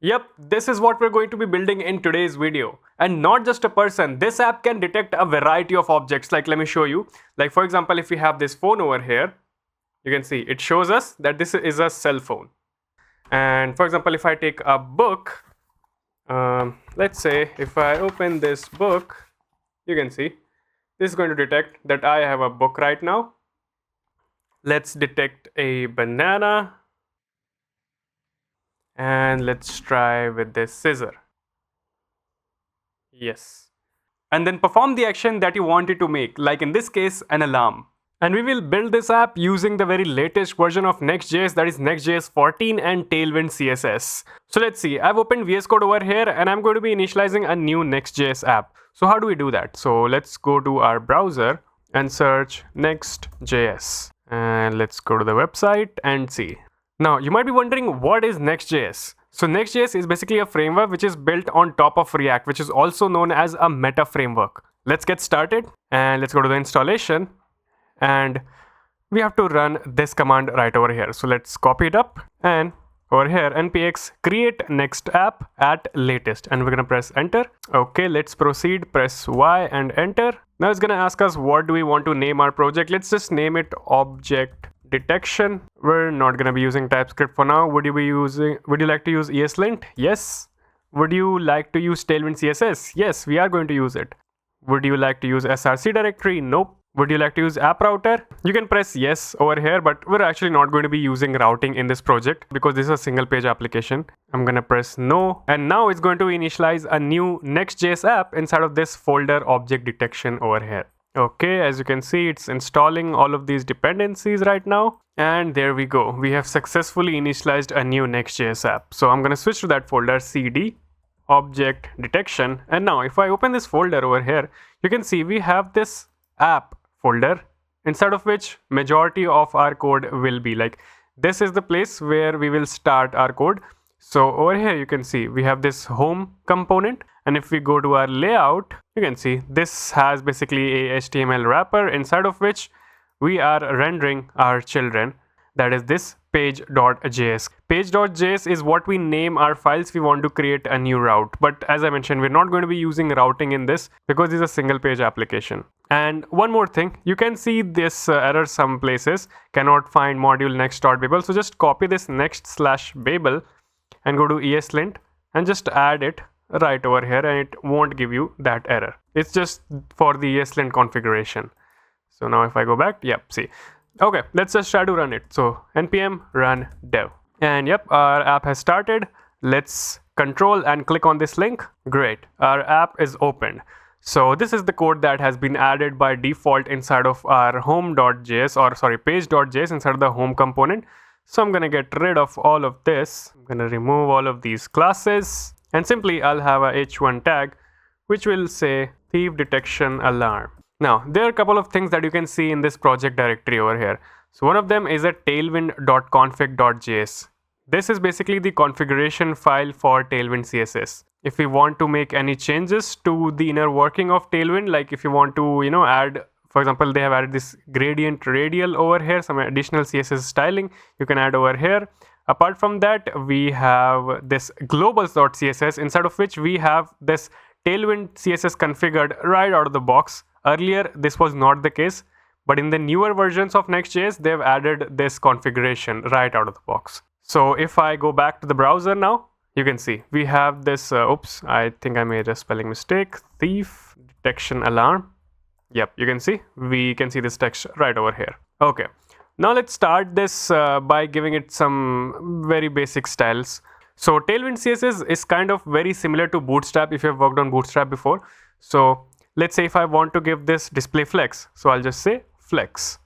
Yep, this is what we're going to be building in today's video. And not just a person, this app can detect a variety of objects. Like, let me show you. Like, for example, if we have this phone over here, you can see it shows us that this is a cell phone. And for example, if I take a book, let's say if I open this book, you can see this is going to detect that I have a book right now. Let's detect a banana. And let's try with this scissor. Yes. And then perform the action that you wanted to make, like in this case, an alarm. And we will build this app using the very latest version of Next.js, that is Next.js 14 and Tailwind CSS. So let's see, I've opened VS Code over here and I'm going to be initializing a new Next.js app. So how do we do that? So let's go to our browser and search Next.js. And let's go to the website and see. Now, you might be wondering, what is Next.js? So Next.js is basically a framework which is built on top of React, which is also known as a meta framework. Let's get started and let's go to the installation. And we have to run this command right over here. So let's copy it up and over here npx create next app at latest, and we're gonna press enter. Okay, let's proceed, press Y and enter. Now it's gonna ask us what do we want to name our project. Let's just name it object detection. We're not gonna be using TypeScript for now. Would you like to use ESLint? Yes. Would you like to use Tailwind CSS? Yes, we are going to use it. Would you like to use src directory? Nope. Would you like to use app router? You can press yes over here, but we're actually not going to be using routing in this project because this is a single page application. I'm gonna press no, and now it's going to initialize a new Next.js app inside of this folder object detection over here. Okay, as you can see, it's installing all of these dependencies right now. And there we go. We have successfully initialized a new Next.js app. So I'm going to switch to that folder, cd, object detection. And now if I open this folder over here, you can see we have this app folder inside of which majority of our code will be. Like, this is the place where we will start our code. So over here, you can see we have this home component. And if we go to our layout, you can see this has basically a HTML wrapper inside of which we are rendering our children. That is this page.js. Page.js is what we name our files we want to create a new route. But as I mentioned, we're not going to be using routing in this because this is a single page application. And one more thing, you can see this error some places, cannot find module next.babel. So just copy this next/babel and go to ESLint and just add it right over here, and it won't give you that error. It's just for the ESLint configuration. So now if I go back, yep, see. Okay, let's just try to run it. So npm run dev. And yep, our app has started. Let's control and click on this link. Great, our app is opened. So this is the code that has been added by default inside of our home.js, or sorry, page.js inside of the home component. So I'm gonna get rid of all of this. I'm gonna remove all of these classes. And simply I'll have a h1 tag which will say thief detection alarm. Now there are a couple of things that you can see in this project directory over here. So one of them is a tailwind.config.js. This is basically the configuration file for Tailwind CSS. If we want to make any changes to the inner working of Tailwind, like if you want to, add, for example, they have added this gradient radial over here, some additional CSS styling you can add over here. Apart from that, we have this globals.css, inside of which we have this Tailwind CSS configured right out of the box. Earlier, this was not the case, but in the newer versions of Next.js, they've added this configuration right out of the box. So if I go back to the browser now, you can see we have this, oops, I think I made a spelling mistake, thief detection alarm. Yep, you can see, we can see this text right over here. Okay. Now let's start this by giving it some very basic styles. So Tailwind CSS is kind of very similar to Bootstrap if you have worked on Bootstrap before. So let's say if I want to give this display flex, so I'll just say flex.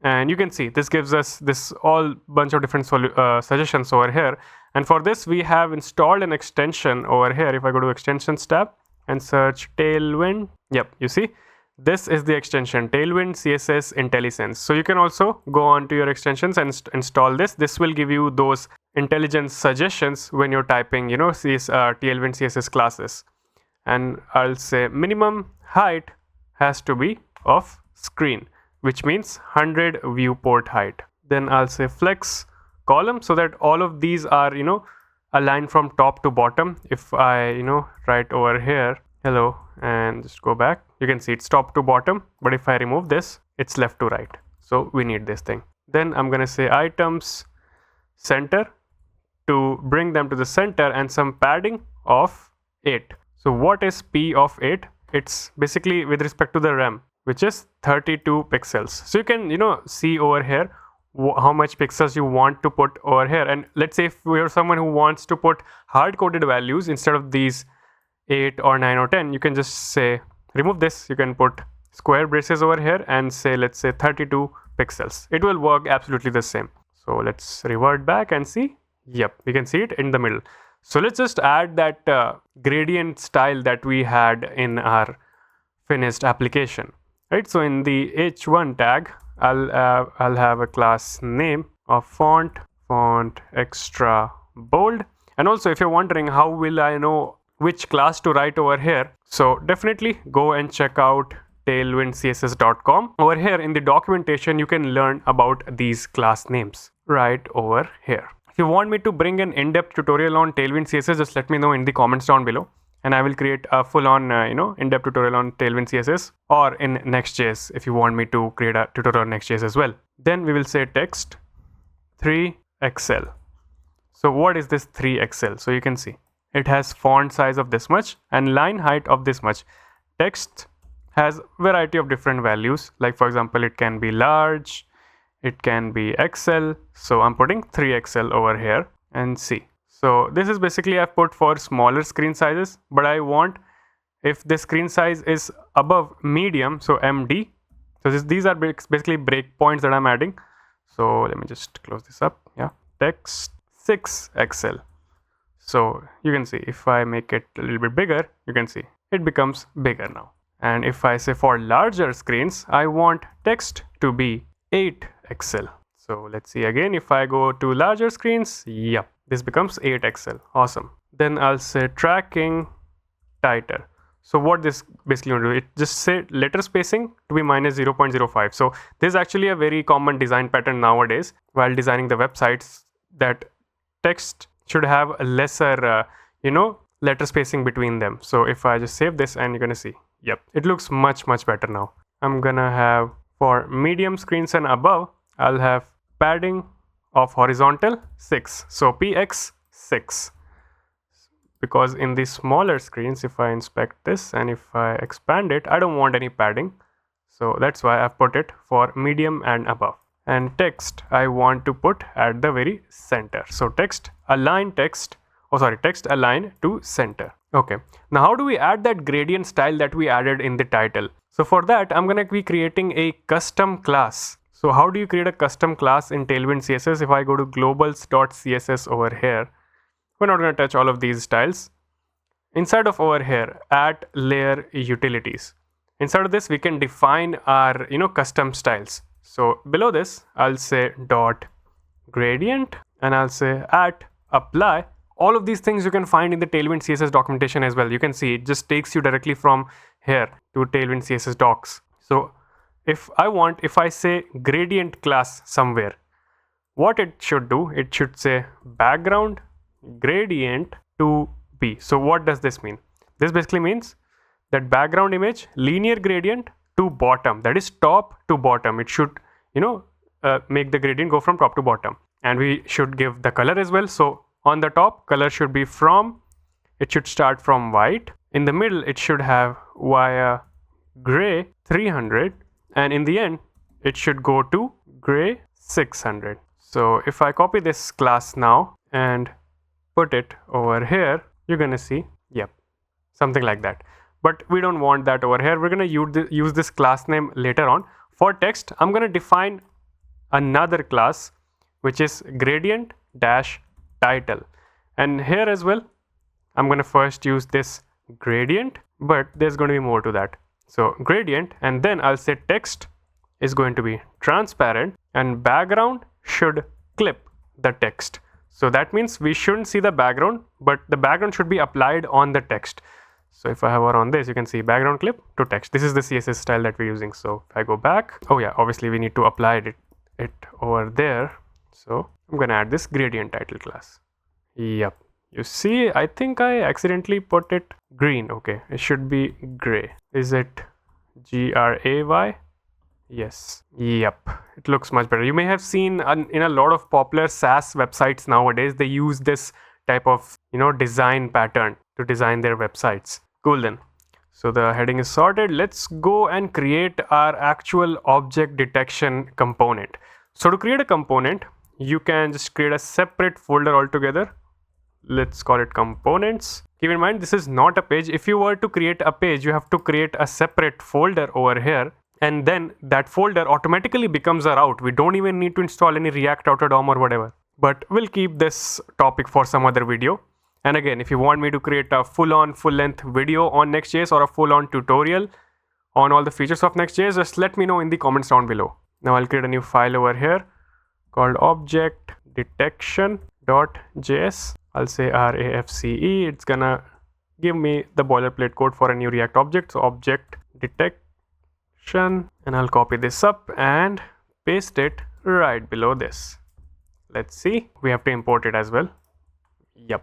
And you can see this gives us this all bunch of different suggestions over here. And for this, we have installed an extension over here. If I go to extensions tab and search Tailwind, yep, you see, this is the extension Tailwind CSS IntelliSense. So you can also go on to your extensions and install this. This will give you those intelligence suggestions when you're typing, these Tailwind CSS classes. And I'll say minimum height has to be of screen. which means 100 viewport height. Then I'll say flex column so that all of these are, aligned from top to bottom. If I, write over here, hello, and just go back, you can see it's top to bottom. But if I remove this, it's left to right. So we need this thing. Then I'm going to say items center to bring them to the center and some padding of 8. So what is P of 8? It's basically with respect to the RAM, which is 32 pixels. So you can, see over here how much pixels you want to put over here. And let's say if you're someone who wants to put hard-coded values instead of these 8 or 9 or 10, you can just say remove this. You can put square braces over here and say, let's say 32 pixels. It will work absolutely the same. So let's revert back and see. Yep, we can see it in the middle. So let's just add that gradient style that we had in our finished application, right? So in the h1 tag, I'll have a class name of font extra bold. And also, if you're wondering how will I know which class to write over here, so definitely go and check out tailwindcss.com. Over here in the documentation, you can learn about these class names right over here. If you want me to bring an in-depth tutorial on Tailwind CSS, just let me know in the comments down below, and I will create a full-on, in-depth tutorial on Tailwind CSS, or in NextJS if you want me to create a tutorial on NextJS as well. Then we will say text 3XL. So what is this 3XL? So you can see it has font size of this much and line height of this much. Text has variety of different values. Like for example, it can be large, it can be XL. So I'm putting 3XL over here and see. So this is basically I've put for smaller screen sizes, but I want if the screen size is above medium, so MD. So these are basically breakpoints that I'm adding. So let me just close this up. Yeah, text 6XL. So you can see if I make it a little bit bigger, you can see it becomes bigger now. And if I say for larger screens, I want text to be 8XL. So let's see again, if I go to larger screens, yep, this becomes 8XL. Awesome. Then I'll say tracking tighter. So what this basically will do, it just say letter spacing to be minus 0.05. So this is actually a very common design pattern nowadays while designing the websites, that text should have a lesser, letter spacing between them. So if I just save this, and you're gonna see, yep, it looks much better now. I'm gonna have for medium screens and above, I'll have padding of horizontal 6. So px 6. Because in the smaller screens, if I inspect this and if I expand it, I don't want any padding. So that's why I've put it for medium and above. And text I want to put at the very center. So text align to center. Okay, now how do we add that gradient style that we added in the title? So for that, I'm going to be creating a custom class. So how do you create a custom class in Tailwind CSS? If I go to globals.css over here, we're not going to touch all of these styles. Inside of over here, add layer utilities. Inside of this, we can define our, custom styles. So below this, I'll say dot gradient, and I'll say at apply. All of these things you can find in the Tailwind CSS documentation as well. You can see it just takes you directly from here to Tailwind CSS docs. So if I say gradient class somewhere, what it should do, it should say background gradient to B. So what does this mean? This basically means that background image linear gradient to bottom, that is top to bottom. It should, make the gradient go from top to bottom. And we should give the color as well. So on the top, color should be it should start from white. In the middle, it should have via gray 300. And in the end, it should go to gray 600. So if I copy this class now and put it over here, you're going to see, yep, something like that. But we don't want that over here. We're going to use this class name later on. For text, I'm going to define another class, which is gradient dash title. And here as well, I'm going to first use this gradient, but there's going to be more to that. So gradient, and then I'll say text is going to be transparent, and background should clip the text. So that means we shouldn't see the background, but the background should be applied on the text. So if I hover on this, you can see background clip to text. This is the CSS style that we're using. So if I go back, oh yeah, obviously we need to apply it over there. So I'm gonna add this gradient title class. Yep. You see, I think I accidentally put it green. Okay, it should be gray. Is it gray? Yes. Yep. It looks much better. You may have seen in a lot of popular SaaS websites nowadays, they use this type of, design pattern to design their websites. Cool then. So the heading is sorted. Let's go and create our actual object detection component. So to create a component, you can just create a separate folder altogether. Let's call it components. Keep in mind, this is not a page. If you were to create a page, you have to create a separate folder over here. And then that folder automatically becomes a route. We don't even need to install any React Router DOM or whatever. But we'll keep this topic for some other video. And again, if you want me to create a full-length video on Next.js or a full-on tutorial on all the features of Next.js, just let me know in the comments down below. Now I'll create a new file over here called object detection.js. I'll say RAFCE. It's gonna give me the boilerplate code for a new React object. So object detection, and I'll copy this up and paste it right below this. Let's see. We have to import it as well. Yep.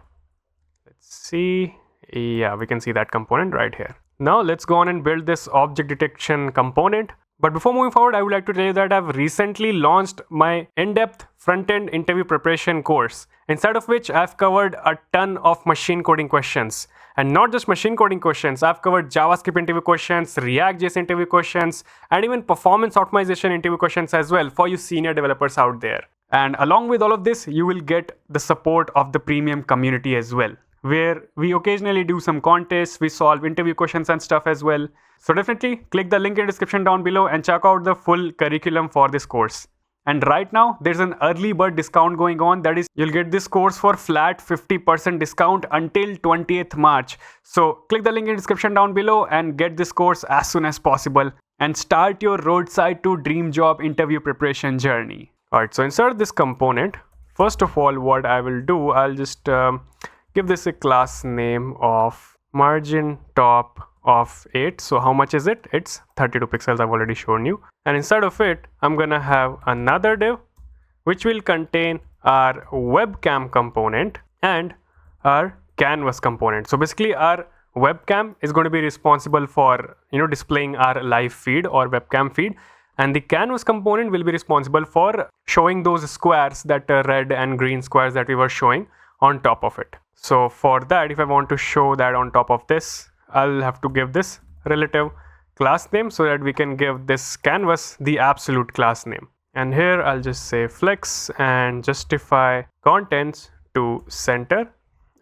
Let's see. Yeah, we can see that component right here. Now let's go on and build this object detection component. But before moving forward, I would like to tell you that I've recently launched my in-depth front-end interview preparation course, inside of which I've covered a ton of machine coding questions. And not just machine coding questions, I've covered JavaScript interview questions, React.js interview questions, and even performance optimization interview questions as well for you senior developers out there. And along with all of this, you will get the support of the premium community as well, where we occasionally do some contests, we solve interview questions and stuff as well. So definitely click the link in the description down below and check out the full curriculum for this course. And right now there's an early bird discount going on. That is, you'll get this course for flat 50% discount until 20th March. So click the link in the description down below and get this course as soon as possible and start your roadside to dream job interview preparation journey. Alright, so insert this component. First of all, what I will do, I'll just give this a class name of margin top of 8. So how much is it? It's 32 pixels. I've already shown you. And inside of it, I'm gonna have another div which will contain our webcam component and our canvas component. So basically our webcam is going to be responsible for displaying our live feed or webcam feed, and the canvas component will be responsible for showing those squares, that red and green squares that we were showing on top of it. So for that, if I want to show that on top of this, I'll have to give this relative class name so that we can give this canvas the absolute class name. And here I'll just say flex and justify contents to center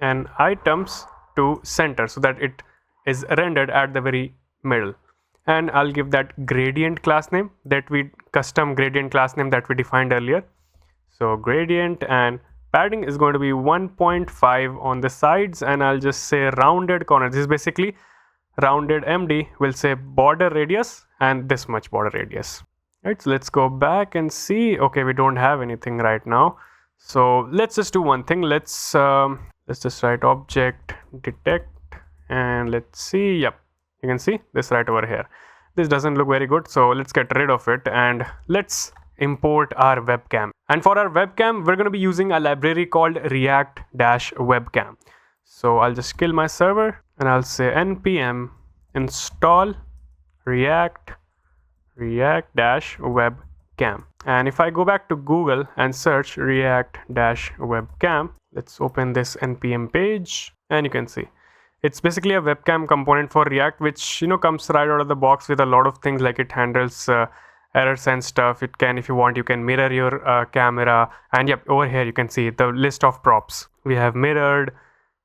and items to center so that it is rendered at the very middle. And I'll give that gradient class name, custom gradient class name that we defined earlier. So gradient, and padding is going to be 1.5 on the sides, and I'll just say rounded corner. This is basically rounded MD will say border radius and this much border radius. Right, so let's go back and see. Okay, we don't have anything right now. So let's just do one thing. Let's just write object detect and let's see. Yep, you can see this right over here. This doesn't look very good, so let's get rid of it and let's import our webcam. And for our webcam, we're going to be using a library called react-webcam. So I'll just kill my server and I'll say npm install react-webcam. And if I go back to Google and search react-webcam, let's open this npm page, and you can see it's basically a webcam component for React, which comes right out of the box with a lot of things, like it handles errors and stuff. It can, if you want, you can mirror your camera, and yep, over here you can see the list of props. We have mirrored,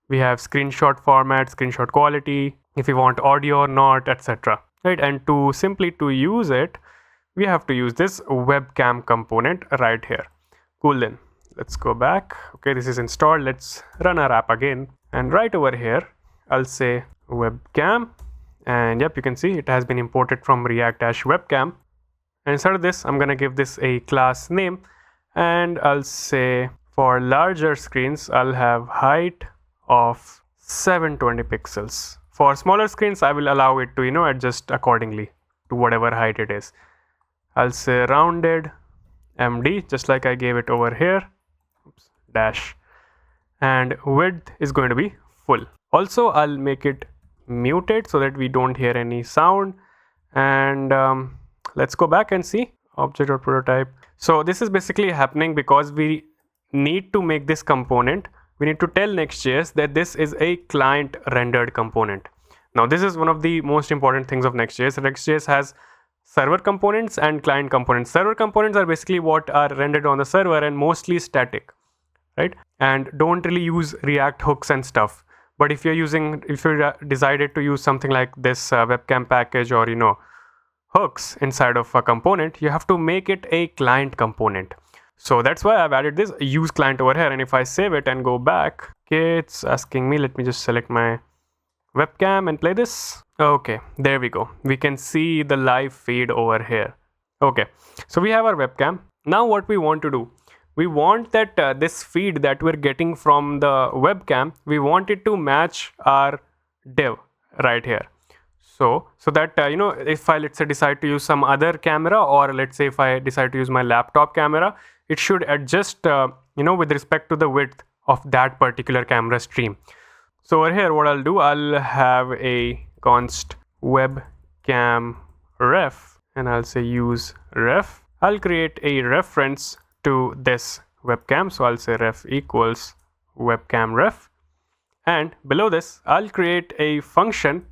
we have screenshot format, screenshot quality, if you want audio or not, etc. Right, and to use it, we have to use this webcam component right here. Cool then, let's go back. Okay, this is installed. Let's run our app again, and right over here I'll say webcam, and yep, you can see it has been imported from react-webcam. And inside of this, I'm gonna give this a class name, and I'll say for larger screens, I'll have height of 720 pixels For smaller screens, I will allow it to, adjust accordingly to whatever height it is. I'll say rounded MD, just like I gave it over here. Oops, dash. And width is going to be full. Also, I'll make it muted so that we don't hear any sound. And let's go back and see object.prototype. So this is basically happening because we need to make this component. We need to tell NextJS that this is a client rendered component. Now this is one of the most important things of NextJS. NextJS has server components and client components. Server components are basically what are rendered on the server and mostly static, right? And don't really use React hooks and stuff. But if you decided to use something like this webcam package or hooks inside of a component, you have to make it a client component. So that's why I've added this use client over here. And if I save it and go back, okay, it's asking me, let me just select my webcam and play this. Okay, there we go. We can see the live feed over here. Okay, so we have our webcam. Now what we want to do, we want that this feed that we're getting from the webcam, we want it to match our div right here. So that if I, let's say, decide to use some other camera, or let's say if I decide to use my laptop camera, it should adjust with respect to the width of that particular camera stream. So over here, what I'll do, I'll have a const webcam ref, and I'll say use ref. I'll create a reference to this webcam, so I'll say ref equals webcam ref, and below this I'll create a function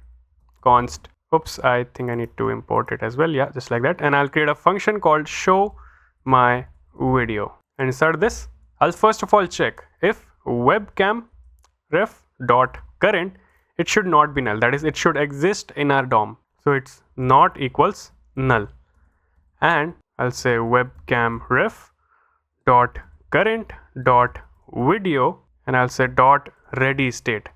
const, oops, I think I need to import it as well, yeah, just like that, and I'll create a function called show my video, and inside this I'll first of all check if webcam ref dot current, it should not be null, that is, it should exist in our DOM, so it's not equals null, and I'll say webcam ref dot current dot video, and I'll say dot ready state.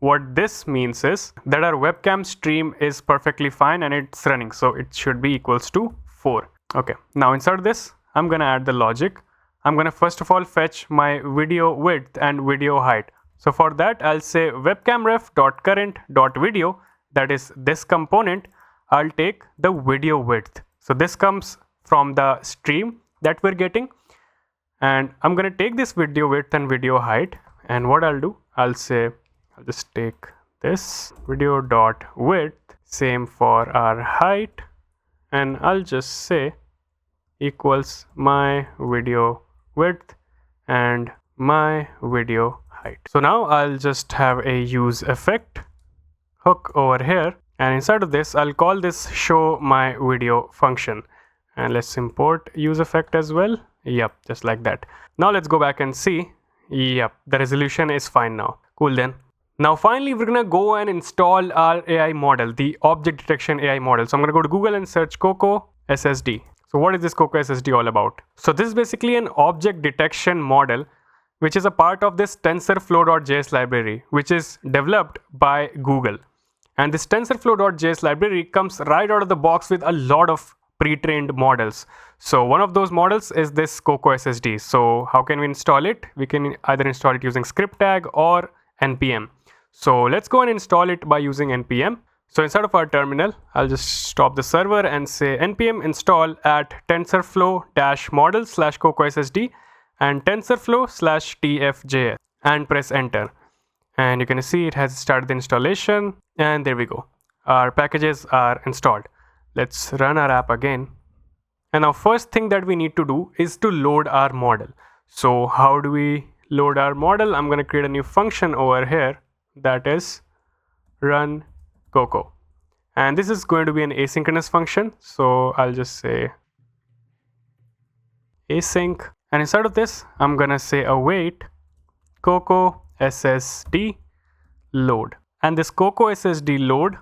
What this means is that our webcam stream is perfectly fine and it's running, so it should be equals to 4. Okay, now inside this I'm gonna add the logic. I'm gonna first of all fetch my video width and video height. So for that I'll say webcam ref dot current dot video, that is this component. I'll take the video width, so this comes from the stream that we're getting, and I'm gonna take this video width and video height, and what I'll do, I'll say I'll just take this video dot width, same for our height, and I'll just say equals my video width and my video height. So now I'll just have a use effect hook over here, and inside of this I'll call this show my video function, and let's import use effect as well. Yep, just like that. Now let's go back and see. Yep, the resolution is fine now. Cool then. Now finally we're gonna go and install our AI model, the object detection AI model. So I'm gonna go to Google and search coco-ssd. So what is this coco-ssd all about? So this is basically an object detection model which is a part of this tensorflow.js library, which is developed by Google. And this tensorflow.js library comes right out of the box with a lot of pre-trained models. So one of those models is this coco-ssd. So how can we install it? We can either install it using script tag or npm. So let's go and install it by using npm. So inside of our terminal, I'll just stop the server and say npm install at tensorflow-model/coco-ssd and tensorflow/tfjs and press enter. And you can see it has started the installation, and there we go. Our packages are installed. Let's run our app again. And now first thing that we need to do is to load our model. So how do we load our model? I'm going to create a new function over here that is run coco, and this is going to be an asynchronous function. So I'll just say async, and inside of this I'm gonna say await coco-ssd load, and this coco-ssd load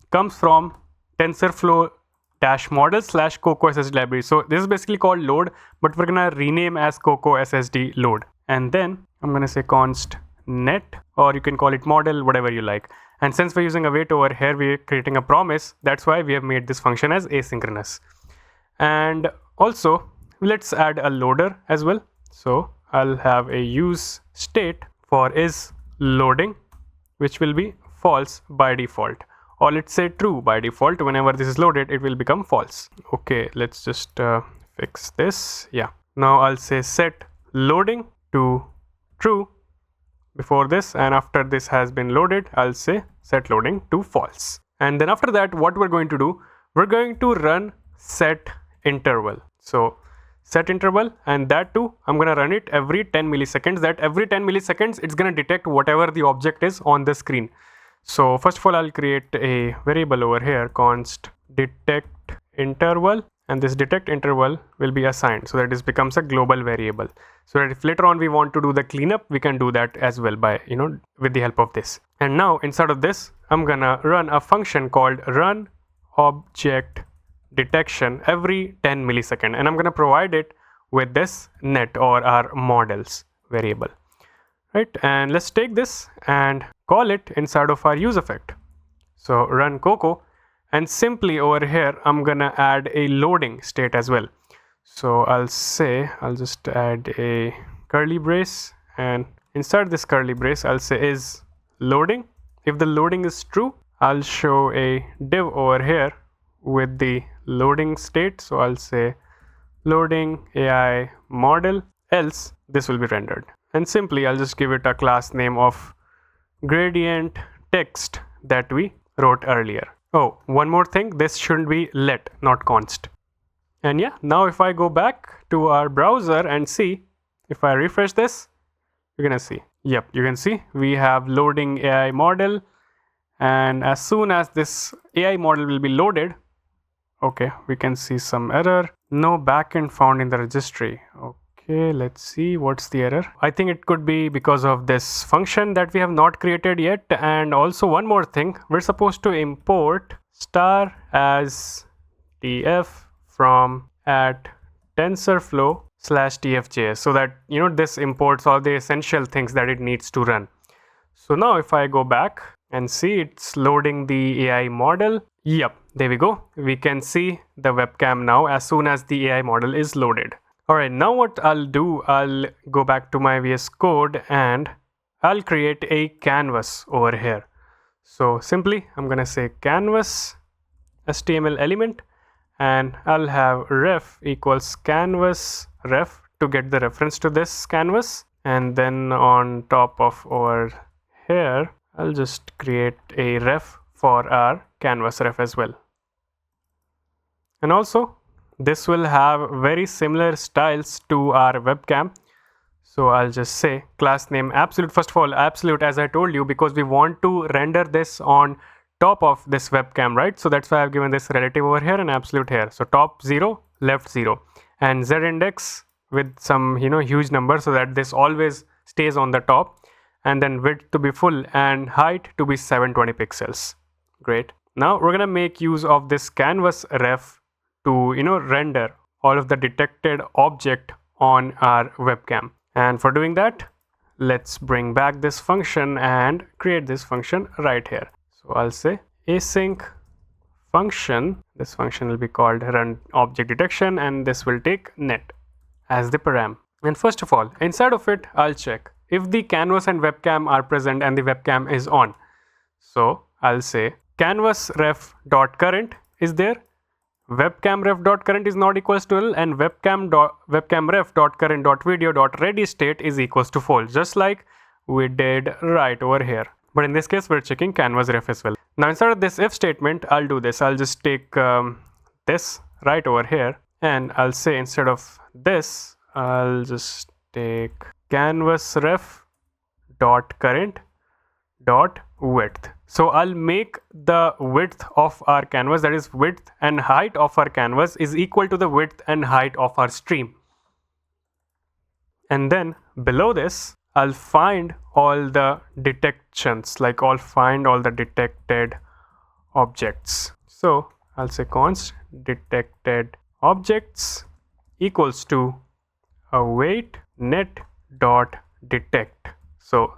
comes from tensorflow-model/coco-ssd library. So this is basically called load, but we're gonna rename as coco-ssd load, and then I'm gonna say const net, or you can call it model, whatever you like. And since we're using await over here, we're creating a promise. That's why we have made this function as asynchronous. And also let's add a loader as well. So I'll have a use state for is loading, which will be false by default, or let's say true by default. Whenever this is loaded, it will become false. Okay, let's just fix this. Yeah, now I'll say set loading to true before this, and after this has been loaded, I'll say set loading to false. And then after that, what we're going to do, we're going to run set interval. So set interval, and that too, I'm gonna run it every 10 milliseconds. That every 10 milliseconds, it's gonna detect whatever the object is on the screen. So first of all, I'll create a variable over here, const detect interval, and this detect interval will be assigned so that this becomes a global variable. So that if later on we want to do the cleanup, we can do that as well by, with the help of this. And now inside of this, I'm gonna run a function called run object detection every 10 millisecond, and I'm gonna provide it with this net or our models variable, right? And let's take this and call it inside of our use effect. So run coco, and simply over here I'm gonna add a loading state as well. So I'll just add a curly brace, and inside this curly brace I'll say is loading. If the loading is true, I'll show a div over here with the loading state. So I'll say loading AI model, else this will be rendered. And simply I'll just give it a class name of gradient text that we wrote earlier. Oh, one more thing, this shouldn't be let, not const. And yeah, now if I go back to our browser and see, if I refresh this, you're gonna see, yep, you can see we have loading AI model, and as soon as this AI model will be loaded, okay, we can see some error, no backend found in the registry. Okay, let's see what's the error. I think it could be because of this function that we have not created yet. And also one more thing, we're supposed to import star as tf from at tensorflow /tfjs, so that this imports all the essential things that it needs to run. So now if I go back and see, it's loading the AI model. Yep, there we go. We can see the webcam now as soon as the AI model is loaded. Alright, now what I'll do, I'll go back to my VS Code and I'll create a canvas over here. So simply I'm gonna say canvas HTML element, and I'll have ref equals canvas ref to get the reference to this canvas. And then on top of over here, I'll just create a ref for our canvas ref as well. And also this will have very similar styles to our webcam. So I'll just say class name absolute. First of all, absolute, as I told you, because we want to render this on top of this webcam, right? So that's why I've given this relative over here and absolute here. So top 0, left 0, and z index with some huge number so that this always stays on the top, and then width to be full and height to be 720 pixels. Great. Now we're gonna make use of this canvas ref to render all of the detected object on our webcam. And for doing that, let's bring back this function and create this function right here. So I'll say async function. This function will be called run object detection, and this will take net as the param. And first of all, inside of it, I'll check if the canvas and webcam are present and the webcam is on. So I'll say canvas ref dot current is there, webcam ref dot current is not equals to null, and webcam ref dot current dot video dot ready state is equals to false, just like we did right over here. But in this case, we're checking canvas ref as well. Now inside of this if statement, I'll do this. I'll just take this right over here, and I'll say instead of this, I'll just take canvas ref dot current dot width. So I'll make the width of our canvas, that is width and height of our canvas, is equal to the width and height of our stream. And then below this, I'll find all the detections, like I'll find all the detected objects. So I'll say const detected objects equals to await net dot detect. So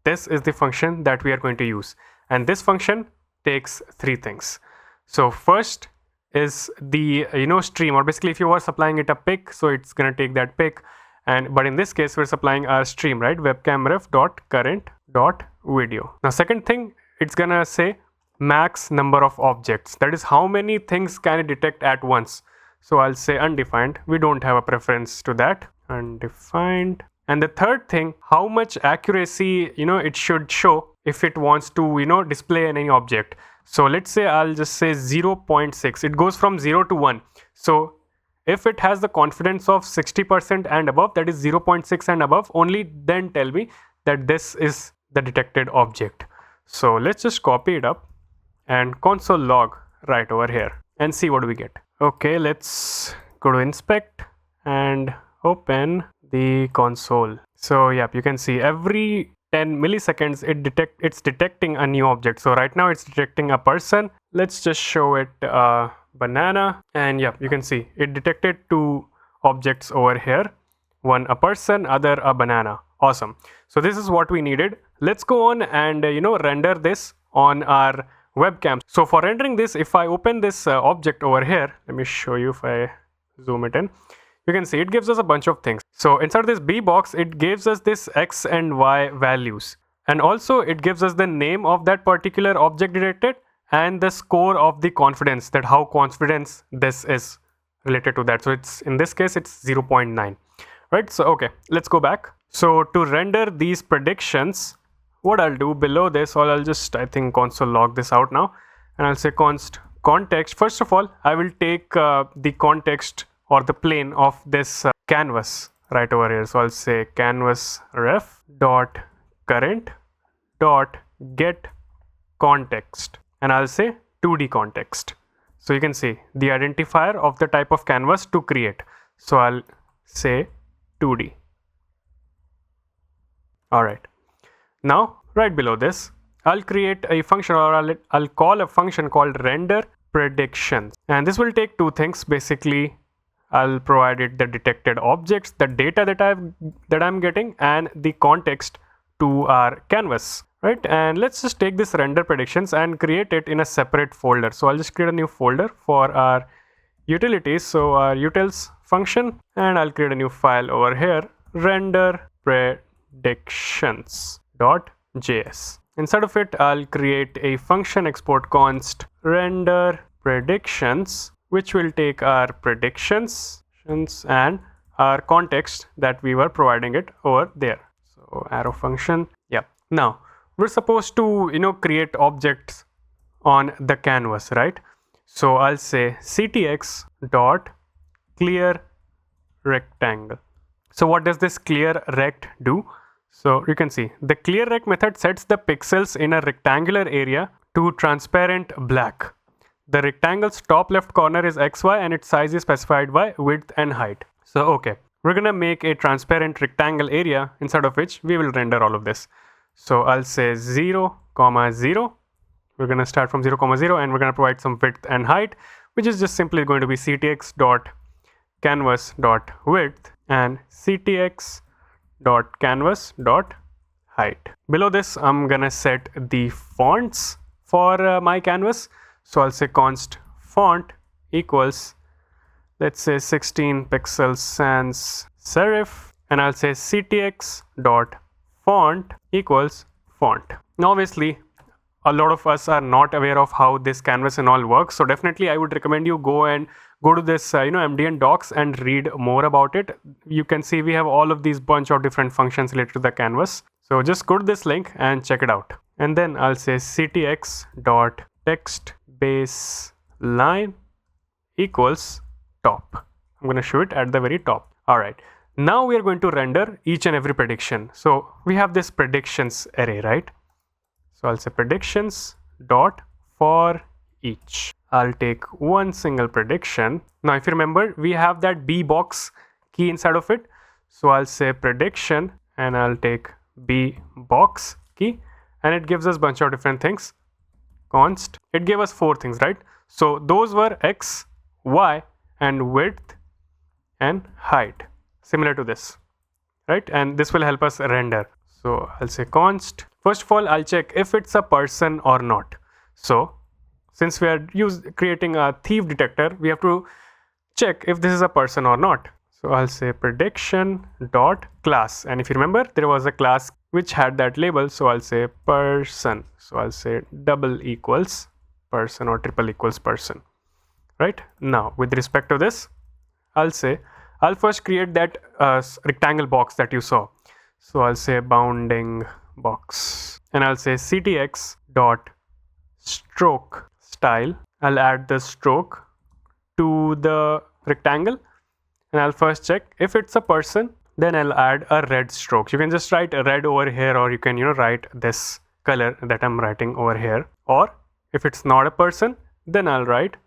this is the function that we are going to use, and this function takes three things. So first is the stream, or basically if you are supplying it a pic, so it's gonna take that pic, but in this case we're supplying our stream, right? Webcam ref dot current dot video. Now second thing it's gonna say max number of objects. That is how many things can it detect at once. So I'll say undefined. We don't have a preference to that. Undefined. And the third thing, how much accuracy, it should show if it wants to, display any object. So let's say I'll just say 0.6. It goes from 0 to 1. So if it has the confidence of 60% and above, that is 0.6 and above, only then tell me that this is the detected object. So let's just copy it up and console log right over here and see what we get. Okay, let's go to inspect and open the console. So yeah, you can see every 10 milliseconds it's detecting a new object. So right now it's detecting a person. Let's just show it a banana, and yeah, you can see it detected two objects over here, one a person, other a banana. Awesome. So this is what we needed. Let's go on and render this on our webcam. So for rendering this, if I open this object over here, let me show you. If I zoom it in, you can see it gives us a bunch of things. So inside this B box, it gives us this X and Y values, and also it gives us the name of that particular object detected and the score of the confidence, that how confidence this is related to that. So it's, in this case, it's 0.9, right? So okay, let's go back. So to render these predictions, what I'll do below this, or I'll just, I think, console log this out now, and I'll say const context. First of all, I will take the context or the plane of this canvas right over here. So I'll say canvas ref dot current dot get context, and I'll say 2D context. So you can see the identifier of the type of canvas to create. So I'll say 2D. All right. Now, right below this, I'll create a function, or I'll call a function called render predictions. And this will take two things. Basically, I'll provide it the detected objects, the data that I'm getting, and the context to our canvas, right? And let's just take this render predictions and create it in a separate folder. So I'll just create a new folder for our utilities. So our utils function, and I'll create a new file over here, render predictions.js. Inside of it, I'll create a function export const render predictions, which will take our predictions and our context that we were providing it over there. So arrow function. Yeah. Now we're supposed to, create objects on the canvas, right? So I'll say ctx dot clear rectangle. So what does this clear rect do? So you can see the clear rect method sets the pixels in a rectangular area to transparent black. The rectangle's top left corner is XY and its size is specified by width and height. So okay, we're gonna make a transparent rectangle area inside of which we will render all of this. So I'll say 0, 0. We're gonna start from 0, 0, and we're gonna provide some width and height, which is just simply going to be ctx dot canvas dot width and ctx dot canvas dot height. Below this, I'm gonna set the fonts for my canvas. So I'll say const font equals, let's say 16 pixels sans serif, and I'll say ctx dot font equals font. Now obviously a lot of us are not aware of how this canvas and all works, so definitely I would recommend you go to this MDN docs and read more about it. You can see we have all of these bunch of different functions related to the canvas. So just go to this link and check it out. And then I'll say ctx dot text baseline equals top. I'm going to show it at the very top. All right. Now we are going to render each and every prediction. So we have this predictions array, right? So I'll say predictions dot for each. I'll take one single prediction. Now if you remember, we have that B box key inside of it. So I'll say prediction and I'll take B box key, and it gives us a bunch of different things. Const, it gave us 4 things, right? So those were X, Y, and width and height, similar to this, right? And this will help us render. So I'll say const. First of all, I'll check if it's a person or not. So since we are creating a thief detector, we have to check if this is a person or not. So I'll say prediction dot class, and if you remember, there was a class which had that label. So I'll say person. So I'll say double equals person or triple equals person. Right now, with respect to this, I'll first create that rectangle box that you saw. So I'll say bounding box, and I'll say ctx dot stroke style. I'll add the stroke to the rectangle, and I'll first check if it's a person. Then I'll add a red stroke. You can just write red over here, or you can write this color that I'm writing over here. Or if it's not a person, then I'll write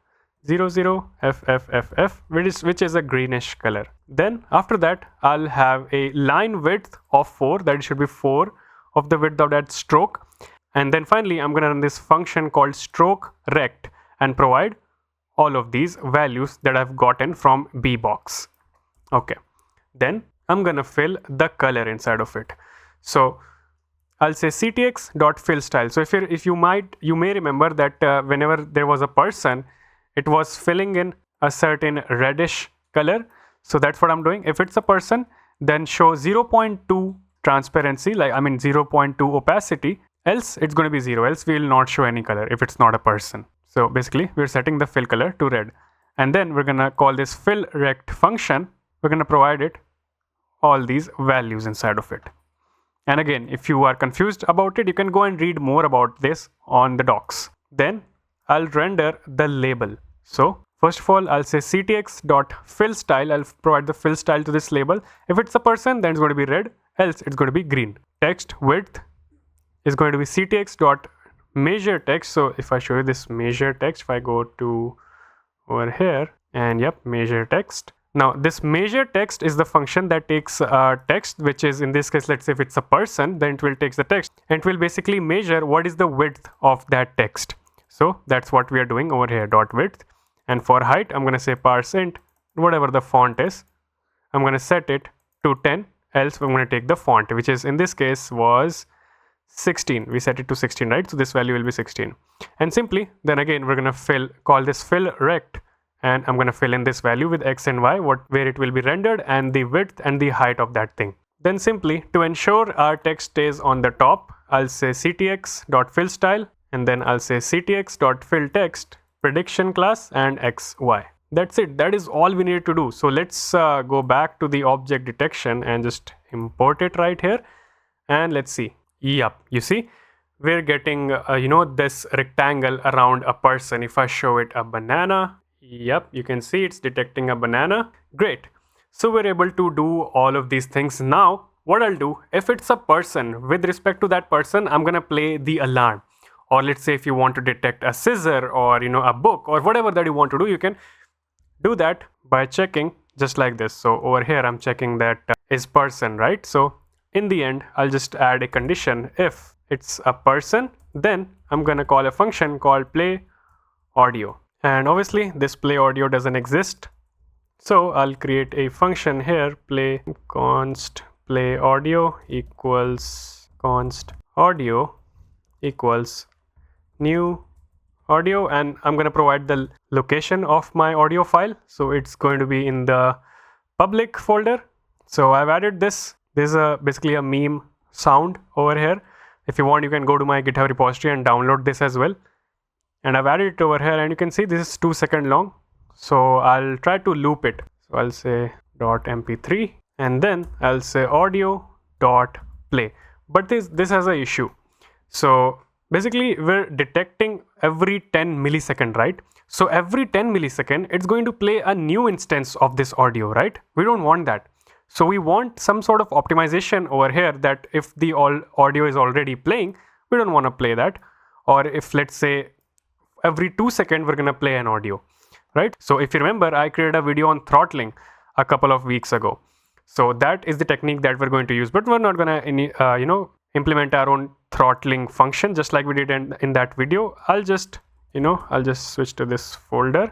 00FFFF, which is a greenish color. Then after that, I'll have a line width of 4, that should be 4 of the width of that stroke. And then finally, I'm going to run this function called stroke rect and provide all of these values that I've gotten from bbox. Okay, then I'm going to fill the color inside of it. So I'll say ctx.fillStyle. So if you may remember that whenever there was a person, it was filling in a certain reddish color. So that's what I'm doing. If it's a person, then show 0.2 transparency, 0.2 opacity, else it's going to be 0, else we will not show any color if it's not a person. So basically we're setting the fill color to red, and then we're going to call this fill rect function. We're going to provide it all these values inside of it. And again, if you are confused about it, you can go and read more about this on the docs. Then I'll render the label. So first of all, I'll say ctx.fillStyle. I'll provide the fill style to this label. If it's a person, then it's going to be red, else it's going to be green. Text width is going to be ctx.measureText. So if I show you this measure text, if I go to over here and measure text. Now this measure text is the function that takes text, which is in this case, let's say if it's a person, then it will take the text and it will basically measure what is the width of that text. So that's what we are doing over here, dot width. And for height, I'm going to say %, whatever the font is, I'm going to set it to 10, else I'm going to take the font, which is in this case was 16. We set it to 16, right? So this value will be 16. And simply, then again, we're going to call this fill rect, and I'm going to fill in this value with x and y, where it will be rendered, and the width and the height of that thing. Then simply, to ensure our text stays on the top, I'll say ctx.fillStyle, and then I'll say ctx.fillText, prediction class, and xy. That's it. That is all we need to do. So let's go back to the object detection and just import it right here. And let's see. Yep, you see, we're getting, this rectangle around a person. If I show it a banana, yep, you can see it's detecting a banana. Great. So we're able to do all of these things. Now, what I'll do, if it's a person, with respect to that person, I'm going to play the alarm. Or let's say if you want to detect a scissor or, a book or whatever that you want to do, you can do that by checking just like this. So over here, I'm checking that is person, right? So in the end, I'll just add a condition. If it's a person, then I'm going to call a function called play audio. And obviously this play audio doesn't exist. So I'll create a function here, play const play audio equals const audio equals new audio, and I'm going to provide the location of my audio file. So it's going to be in the public folder. So I've added this. This is basically a meme sound over here. If you want, you can go to my GitHub repository and download this as well. And I've added it over here, and you can see this is 2 seconds long. So I'll try to loop it. So I'll say .mp3, and then I'll say audio.play. But this has an issue. So basically we're detecting every 10 millisecond, right? So every 10 millisecond, it's going to play a new instance of this audio, right? We don't want that. So we want some sort of optimization over here that if the audio is already playing, we don't want to play that. Or if let's say every 2 seconds, we're going to play an audio, right? So if you remember, I created a video on throttling a couple of weeks ago. So that is the technique that we're going to use, but we're not going to, implement our own throttling function just like we did in that video. I'll just switch to this folder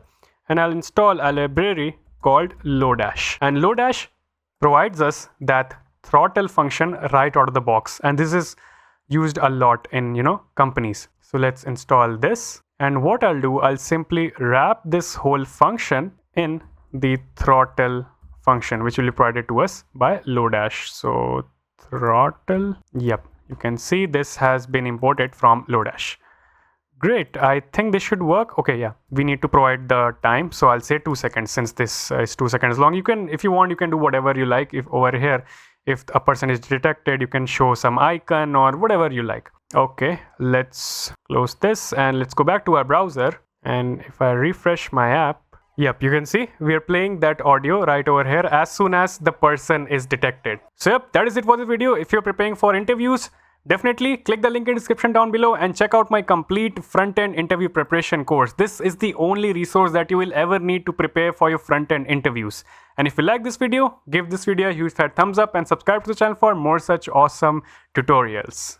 and I'll install a library called Lodash. And Lodash provides us that throttle function right out of the box. And this is used a lot in, companies. So let's install this. And what I'll do, I'll simply wrap this whole function in the throttle function, which will be provided to us by Lodash. So throttle. Yep, you can see this has been imported from Lodash. Great, I think this should work. Okay, yeah, we need to provide the time, so I'll say 2 seconds since this is 2 seconds long. You can, if you want, you can do whatever you like. If over here, if a person is detected, you can show some icon or whatever you like. Okay, let's close this and let's go back to our browser. And if I refresh my app, yep, you can see we are playing that audio right over here as soon as the person is detected. So yep, that is it for the video. If you're preparing for interviews, definitely click the link in the description down below and check out my complete front-end interview preparation course. This is the only resource that you will ever need to prepare for your front-end interviews. And if you like this video, give this video a huge fat thumbs up and subscribe to the channel for more such awesome tutorials.